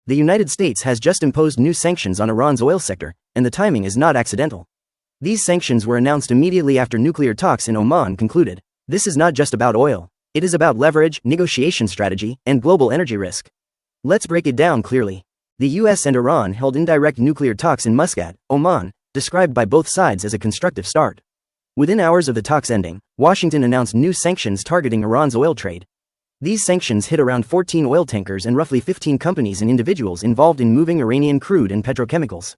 The United States has just imposed new sanctions on Iran's oil sector, and the timing is not accidental. These sanctions were announced immediately after nuclear talks in Oman concluded. This is not just about oil. It is about leverage, negotiation strategy, and global energy risk. Let's break it down clearly. The US and Iran held indirect nuclear talks in Muscat, Oman, described by both sides as a constructive start. Within hours of the talks ending, Washington announced new sanctions targeting Iran's oil trade. These sanctions hit around 14 oil tankers and roughly 15 companies and individuals involved in moving Iranian crude and petrochemicals.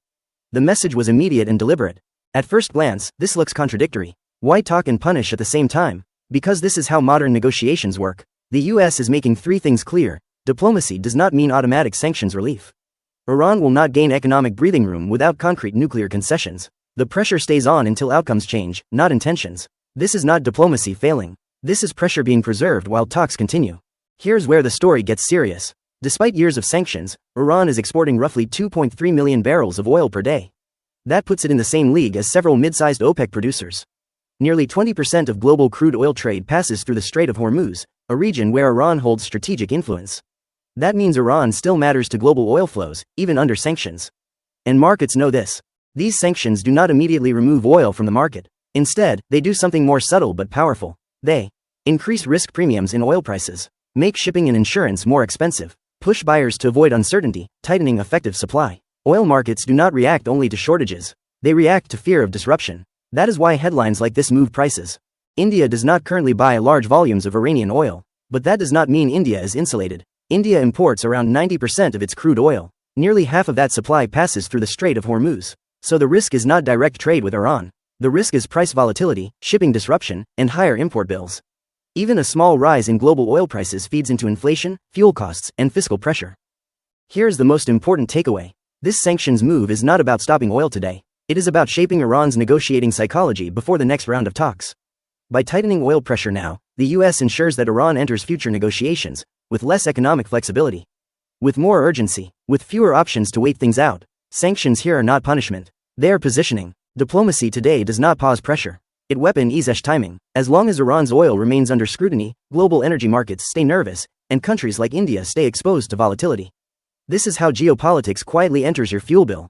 The message was immediate and deliberate. At first glance, this looks contradictory. Why talk and punish at the same time? Because this is how modern negotiations work. The US is making three things clear. Diplomacy does not mean automatic sanctions relief. Iran will not gain economic breathing room without concrete nuclear concessions. The pressure stays on until outcomes change, not intentions. This is not diplomacy failing. This is pressure being preserved while talks continue. Here's where the story gets serious. Despite years of sanctions, Iran is exporting roughly 2.3 million barrels of oil per day. That puts it in the same league as several mid-sized OPEC producers. Nearly 20% of global crude oil trade passes through the Strait of Hormuz, a region where Iran holds strategic influence. That means Iran still matters to global oil flows, even under sanctions. And markets know this. These sanctions do not immediately remove oil from the market. Instead, they do something more subtle but powerful. They increase risk premiums in oil prices, make shipping and insurance more expensive, push buyers to avoid uncertainty, tightening effective supply. Oil markets do not react only to shortages. They react to fear of disruption. That is why headlines like this move prices. India does not currently buy large volumes of Iranian oil, but that does not mean India is insulated. India imports around 90% of its crude oil. Nearly half of that supply passes through the Strait of Hormuz. So the risk is not direct trade with Iran. The risk is price volatility, shipping disruption, and higher import bills. Even a small rise in global oil prices feeds into inflation, fuel costs, and fiscal pressure. Here's the most important takeaway. This sanctions move is not about stopping oil today. It is about shaping Iran's negotiating psychology before the next round of talks. By tightening oil pressure now, the US ensures that Iran enters future negotiations with less economic flexibility, with more urgency, with fewer options to wait things out. Sanctions here are not punishment. They are positioning. Diplomacy today does not pause pressure. It weapon-izes timing. As long as Iran's oil remains under scrutiny, global energy markets stay nervous, and countries like India stay exposed to volatility. This is how geopolitics quietly enters your fuel bill.